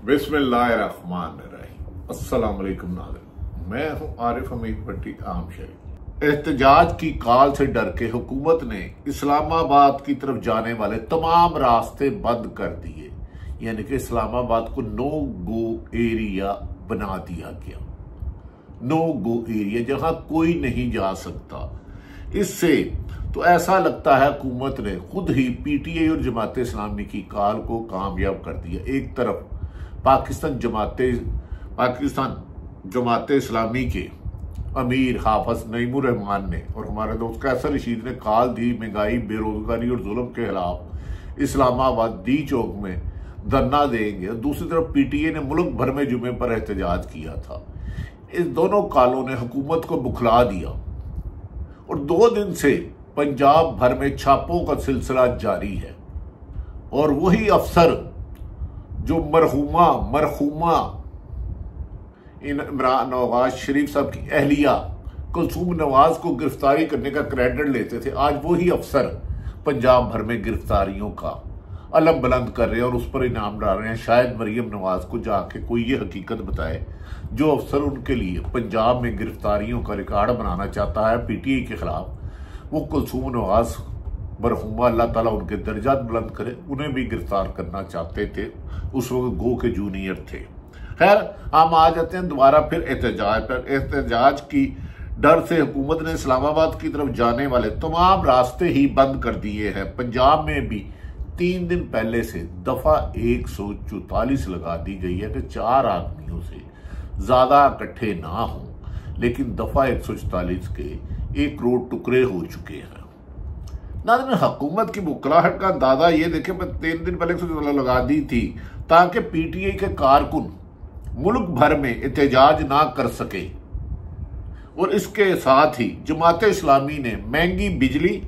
बिस्मिल्लाहिर्रहमानिर्रहीम। अस्सलाम वालेकुम नाज़रीन, मैं हूं आरिफ हमीद भट्टी आम शरीफ। एहतजाज की काल से डर के हुकूमत ने इस्लामाबाद की तरफ जाने वाले तमाम रास्ते बंद कर दिए, यानी कि इस्लामाबाद को नो गो एरिया बना दिया गया। नो गो एरिया, जहां कोई नहीं जा सकता। इससे तो ऐसा लगता है हुकूमत ने खुद ही पीटीआई और जमात इस्लामी की काल को कामयाब कर दिया। एक तरफ पाकिस्तान जमात इस्लामी के अमीर हाफिज नईमुर रहमान ने और हमारे दोस्त कैसर रशीद ने काल दी महंगाई, बेरोजगारी और जुल्म के खिलाफ इस्लामाबाद दी चौक में धरना देंगे। दूसरी तरफ पीटीआई ने मुल्क भर में जुमे पर एहतजाज किया था। इस दोनों कालों ने हुकूमत को बुखला दिया और 2 दिन से पंजाब भर में छापों का सिलसिला जारी है। और वही अफसर जो मरहूमा इमरान नवाज शरीफ साहब की अहलिया कुलसूम नवाज को गिरफ्तारी करने का क्रेडिट लेते थे, आज वही अफसर पंजाब भर में गिरफ्तारियों का अलम बुलंद कर रहे हैं और उस पर इनाम डाल रहे हैं। शायद मरियम नवाज को जाके कोई ये हकीकत बताए जो अफसर उनके लिए पंजाब में गिरफ्तारियों का रिकॉर्ड बनाना चाहता है पीटीआई के खिलाफ, वो कुलसूम नवाज मरहूमा अल्लाह ताला उनके दर्जात बुलंद करे, उन्हें भी गिरफ्तार करना चाहते थे। उस वक्त गो के जूनियर थे। खैर, हम आ जाते हैं दोबारा फिर एहतजाज पर। एहतजाज की डर से हुकूमत ने इस्लामाबाद की तरफ जाने वाले तमाम रास्ते ही बंद कर दिए हैं। पंजाब में भी 3 दिन पहले से दफा 144 लगा दी गई है कि 4 आदमियों से ज्यादा इकट्ठे ना हों, लेकिन दफा 144 के 1 करोड़ टुकड़े हो चुके हैं। नाज़रीन, हुकूमत की बुखलाहट का अंदाजा ये देखें, मैं 3 दिन पहले 144 लगा दी थी ताकि पीटीआई के कारकुन मुल्क भर में एहतजाज ना कर सके। और इसके साथ ही जमात इस्लामी ने महंगी बिजली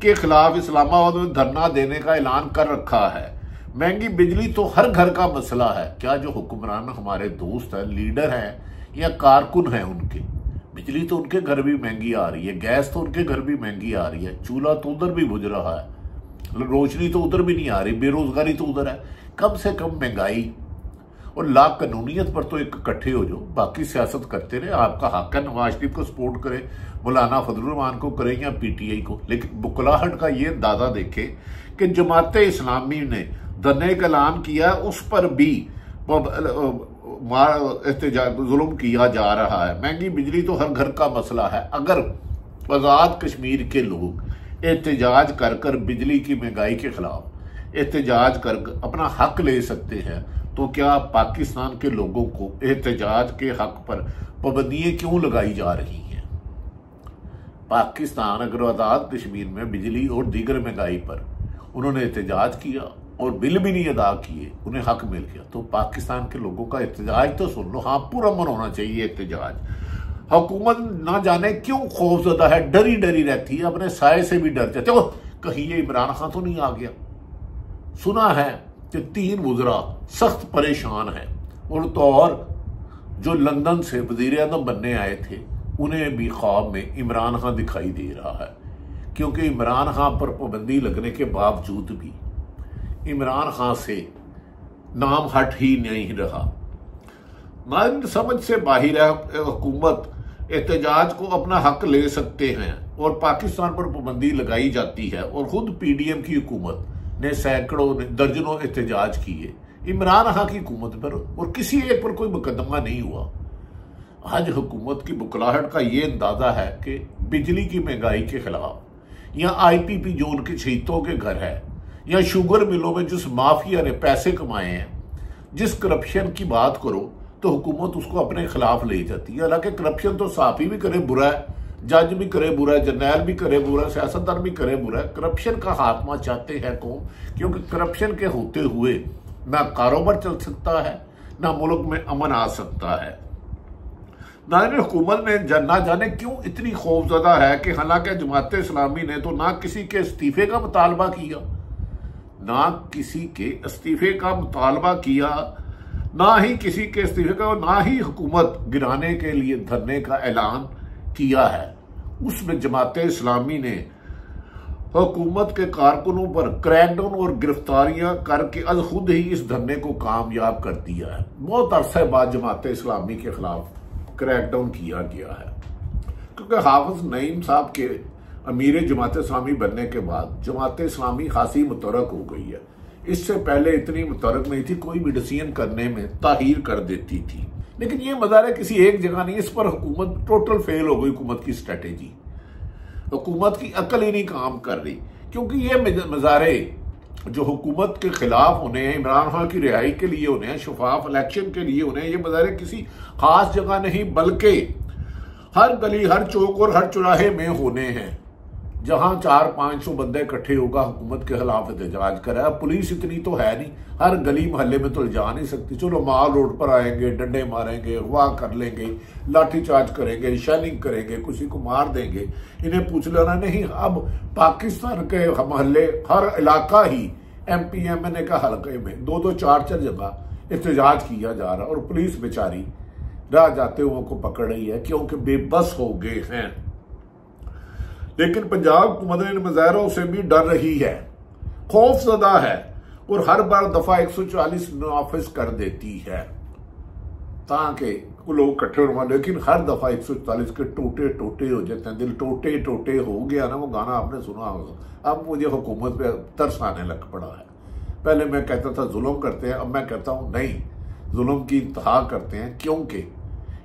के खिलाफ इस्लामाबाद में धरना देने का ऐलान कर रखा है। महंगी बिजली तो हर घर का मसला है। क्या जो हुक्मरान हमारे दोस्त हैं, लीडर हैं या कारकुन हैं, उनके बिजली तो उनके घर भी महंगी आ रही है, गैस तो उनके घर भी महंगी आ रही है, चूल्हा तो उधर भी बुझ रहा है, रोशनी तो उधर भी नहीं आ रही, बेरोजगारी तो उधर है। कम से कम महंगाई और लाकानूनियत पर तो एक इकट्ठे हो जाओ, बाकी सियासत करते रहे। आपका हक है, नवाज शरीफ को सपोर्ट करे, मौलाना फजलुर रहमान को करे या पीटीआई को, लेकिन बुखलाहट का ये अंदाजा देखे कि जमात इस्लामी ने धरने का ऐलान किया, उस पर भी जुल्म किया जा रहा है। महंगी बिजली तो हर घर का मसला है। अगर आजाद कश्मीर के लोग एहतजाज कर बिजली की महंगाई के खिलाफ एहतजाज कर अपना हक ले सकते हैं, तो क्या पाकिस्तान के लोगों को एहतजाज के हक पर पाबंदियां क्यों लगाई जा रही हैं? पाकिस्तान अगर आजाद कश्मीर में बिजली और दीगर महंगाई पर उन्होंने एहतजाज किया और बिल भी नहीं अदा किए, उन्हें हक मिल गया, तो पाकिस्तान के लोगों का एहतजाज तो सुन लो। हाँ, पूरा मन होना चाहिए एहतजाज। हुकूमत ना जाने क्यों खौफजदा है, डरी डरी रहती है, अपने साये से भी डर जाते हो, कहीं ये इमरान खान तो नहीं आ गया। सुना है कि 3 वज़रा सख्त परेशान हैं और जो लंदन से वज़ीर आज़म बनने आए थे, उन्हें भी ख्वाब में इमरान खान दिखाई दे रहा है, क्योंकि इमरान खान पर पाबंदी लगने के बावजूद भी इमरान खान से नाम हट ही नहीं रहा। मैं समझ से बाहर है। हुकूमत एहतजाज को अपना हक ले सकते हैं और पाकिस्तान पर पाबंदी लगाई जाती है, और खुद पीडीएम की हुकूमत ने सैकड़ों ने दर्जनों एहतजाज किए इमरान खान की हुकूमत पर, और किसी एक पर कोई मुकदमा नहीं हुआ। आज हुकूमत की बुखलाहट का ये अंदाजा है कि बिजली की महंगाई के खिलाफ, या आईपीपी जो उनके शहीदों के घर है, या शुगर मिलों में जिस माफिया ने पैसे कमाए हैं, जिस करप्शन की बात करो तो हुकूमत उसको अपने खिलाफ ले जाती है। हालांकि करप्शन तो साफी भी करे बुरा है, जज भी करे बुरा है, जर्नैल भी करे बुरा है, सियासतदान भी करे बुरा है। करप्शन का खात्मा चाहते हैं कौन? क्योंकि करप्शन के होते हुए ना कारोबार चल सकता है, ना मुल्क में अमन आ सकता है। नाज़रीन, हुकूमत ने ना जाने क्यों इतनी खौफजदा है कि हालांकि जमात इस्लामी ने तो ना किसी के इस्तीफे का मुतालबा किया, ना ही किसी के इस्तीफे का, और ना ही हुकूमत गिराने के लिए धरने का ऐलान किया है। उसमें जमात इस्लामी ने हुकूमत के कारकुनों पर क्रैकडाउन और गिरफ्तारियां करके अब खुद ही इस धरने को कामयाब कर दिया है। बहुत अरसे बाद जमात इस्लामी के खिलाफ क्रैकडाउन किया गया है, क्योंकि हाफिज नईम साहब के अमीर जमात इस्लामी बनने के बाद जमात इस्लामी खासी मुतरक हो गई है। इससे पहले इतनी मुतरक नहीं थी, कोई भी डिसीजन करने में ताहीर कर देती थी। लेकिन ये मज़ार किसी एक जगह नहीं, इस पर हुकूमत टोटल फेल हो गई। हुकूमत की स्ट्रेटेजी, हुकूमत की अकल ही नहीं काम कर रही, क्योंकि ये मज़ारे जो हुकूमत के खिलाफ होने हैं, इमरान खान की रिहाई के लिए होने हैं, शफाफ इलेक्शन के लिए होने हैं, ये मज़ारे किसी खास जगह नहीं बल्कि हर गली, हर चौक और हर चौराहे में होने हैं, जहां 400-500 बंदे इकट्ठे होगा हुकूमत के खिलाफ एहतजाज कर रहा है। पुलिस इतनी तो है नहीं, हर गली मोहल्ले में तो जा नहीं सकती। चलो माल रोड पर आएंगे, डंडे मारेंगे, अगवा कर लेंगे, लाठीचार्ज करेंगे, शैलिंग करेंगे, किसी को मार देंगे, इन्हें पूछ लेना नहीं। अब पाकिस्तान के मोहल्ले, हर इलाका ही MPMNA का हल्के में 2-2, 4-4 जगह एहतजाज किया जा रहा है, और पुलिस बेचारी राह जाते हुए को पकड़ रही है, क्योंकि बेबस हो गए हैं। लेकिन पंजाब हुकूमत इन मुजाहरों से भी डर रही है, खौफजदा है, और हर बार दफा 140 नाफिज कर देती है ताकि लोग इकट्ठे हो। लेकिन हर दफा 140 के टोटे टोटे हो जाते हैं, दिल टोटे टोटे हो गया ना, वो गाना आपने सुना होगा। अब मुझे हुकूमत पे तरस आने लग पड़ा है। पहले मैं कहता था जुल्म करते हैं, अब मैं कहता हूं नहीं, जुल्म की इंतहा करते हैं, क्योंकि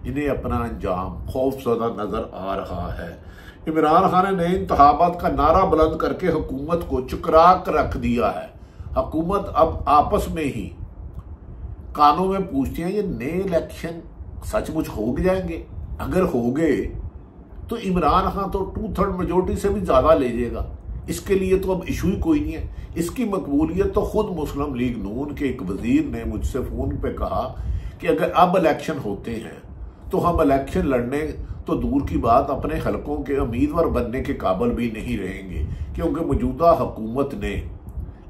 इन्हें अपना अंजाम खौफजदा नजर आ रहा है। इमरान खान ने इंतखाबात का नारा बुलंद करके हुकूमत को चुकरा कर रख दिया है। हुकूमत अब आपस में ही कानों में पूछती है, ये नए इलेक्शन सचमुच हो जाएंगे? अगर हो गए तो इमरान खान तो 2/3 मेजोरिटी से भी ज्यादा ले जाएगा। इसके लिए तो अब इशू ही कोई नहीं है। इसकी मकबूलियत तो खुद मुस्लिम लीग नून के एक वजीर ने मुझसे फोन पे कहा कि अगर अब इलेक्शन होते हैं तो हम इलेक्शन लड़ने तो दूर की बात, अपने हलकों के उम्मीदवार बनने के काबिल भी नहीं रहेंगे, क्योंकि मौजूदा हुकूमत ने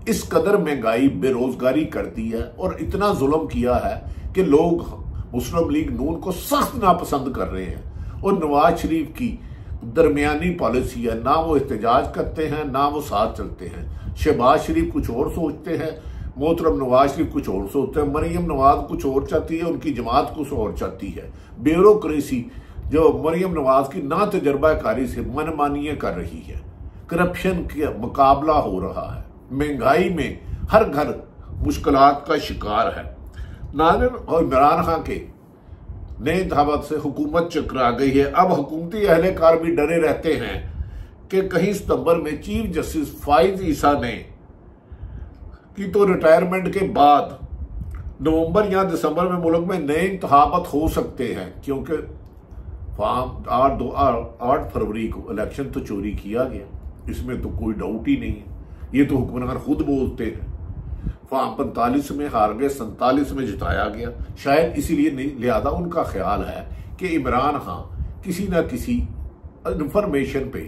इस कदर महंगाई, बेरोजगारी कर दी है और इतना जुल्म किया है कि लोग मुस्लिम लीग नून को सख्त नापसंद कर रहे हैं। और नवाज शरीफ की दरमियानी पॉलिसी है, ना वो एहतजाज करते हैं, ना वो साथ चलते हैं। शहबाज शरीफ कुछ और सोचते हैं, मोहतरम नवाज शरीफ कुछ और सोचते हैं, मरियम नवाज कुछ और चाहती है, उनकी जमात कुछ और चाहती है। ब्यूरोक्रेसी जो मरियम नवाज की ना तजर्बाकारी से मनमानियां कर रही है, करप्शन का मुकाबला हो रहा है, महंगाई में हर घर मुश्किलात का शिकार है। नाज़रीन, और इमरान खान के नए इंतखाबात से हुकूमत चकरा गई है। अब हुकूमती अहलकार भी डरे रहते हैं कि कहीं सितंबर में चीफ जस्टिस फाइज ईसा ने की तो रिटायरमेंट के बाद नवंबर या दिसंबर में मुल्क में नए इंतखाबात हो सकते हैं, क्योंकि 8 फरवरी को इलेक्शन तो चोरी किया गया, इसमें तो कोई डाउट ही नहीं है। ये तो हुक्मरान खुद बोलते हैं। फॉर्म 45 में हार गए, 47 में जिताया गया। शायद इसीलिए नहीं, लिहाजा उनका ख्याल है कि इमरान खान किसी ना किसी इंफॉर्मेशन पे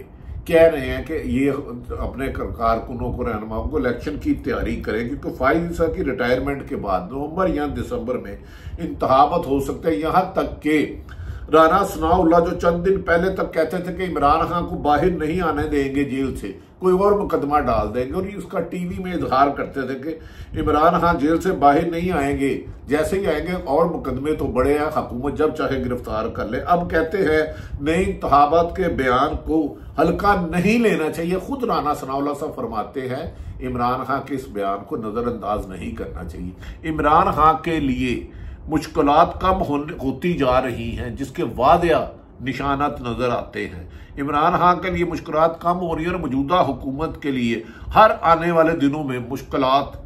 कह रहे हैं कि ये अपने कारकुनों को, रहनुमाओं को इलेक्शन की तैयारी करें, क्योंकि फाइज ईसा की रिटायरमेंट के बाद नवंबर या दिसंबर में इंतखाबात हो सकते हैं। यहां तक कि राना सनाउल्लाह जो चंद दिन पहले तक कहते थे कि इमरान खान को बाहर नहीं आने देंगे जेल से, कोई और मुकदमा डाल देंगे, और उसका टीवी में इजहार करते थे कि इमरान खान जेल से बाहर नहीं आएंगे, जैसे ही आएंगे और मुकदमे तो बड़े हैं, हुकूमत जब चाहे गिरफ्तार कर ले। अब कहते हैं नए इंतखाबात के बयान को हल्का नहीं लेना चाहिए। खुद राना सनाउल्लाह साहब फरमाते हैं इमरान खान के इस बयान को नजरअंदाज नहीं करना चाहिए। इमरान खान के लिए मुश्किलात कम होती जा रही हैं, जिसके वादिया निशानात नजर आते हैं। इमरान खान के लिए मुश्किलात कम हो रही है और मौजूदा हुकूमत के लिए हर आने वाले दिनों में मुश्किलात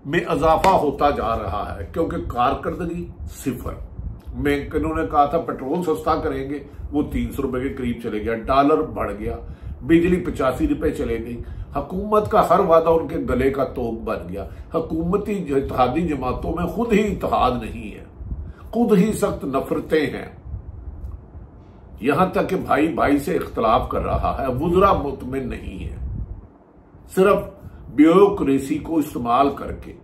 में इजाफा होता जा रहा है, क्योंकि कारकर्दगी सिफर में इन्होंने कहा था पेट्रोल सस्ता करेंगे, वो 300 रुपए के करीब चले गया, डॉलर बढ़ गया, बिजली 85 रुपए चले गई। हुकूमत का हर वादा उनके गले का तोप बन गया। हुकूमती इत्तेहादी जमातों में खुद ही इत्तेहाद नहीं है, खुद ही सख्त नफरतें हैं, यहां तक कि भाई भाई से इख्तलाफ कर रहा है, वुज़रा मुतमिन नहीं है। सिर्फ ब्यूरोक्रेसी को इस्तेमाल करके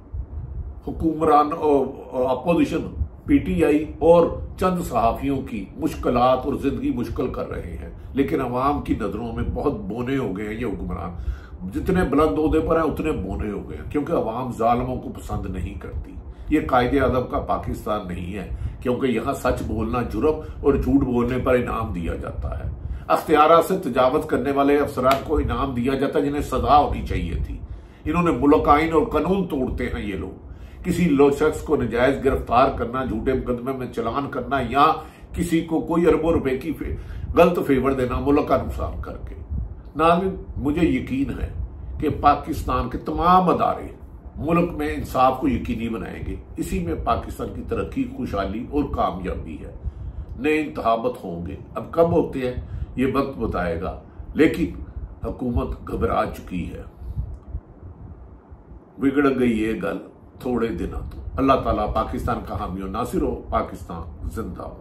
हुक्मरान और अपोजिशन पीटीआई और चंद सहाफियों की मुश्किलात और जिंदगी मुश्किल कर रहे हैं, लेकिन अवाम की नजरों में बहुत बोने हो गए हैं ये हुक्मरान। जितने बुलंद ओहदे पर हैं उतने बोने हो गए हैं, क्योंकि अवाम जालिमों को पसंद नहीं करती। ये कायदे अदब का पाकिस्तान नहीं है, क्योंकि यहाँ सच बोलना जुर्म और झूठ बोलने पर इनाम दिया जाता है। अख्तियारा से तजावत करने वाले अफसरान को इनाम दिया जाता है जिन्हें सजा होनी चाहिए थी। इन्होंने मुल्क आइन और कानून तोड़ते हैं ये लोग। किसी शख्स को नजायज गिरफ्तार करना, झूठे मुकदमे में चलान करना या किसी को कोई अरबों रुपए की गलत फेवर देना मुल्क का नुकसान करके। नाज़रीन, मुझे यकीन है कि पाकिस्तान के तमाम अदारे मुल्क में इंसाफ को यकीनी बनाएंगे। इसी में पाकिस्तान की तरक्की, खुशहाली और कामयाबी है। नए इंतखाबात होंगे, अब कब होते हैं ये वक्त बताएगा, लेकिन हुकूमत घबरा चुकी है। बिगड़ गई ये गल थोड़े दिनों तो। अल्लाह ताला पाकिस्तान का हामी और नासिर हो। पाकिस्तान जिंदाबाद।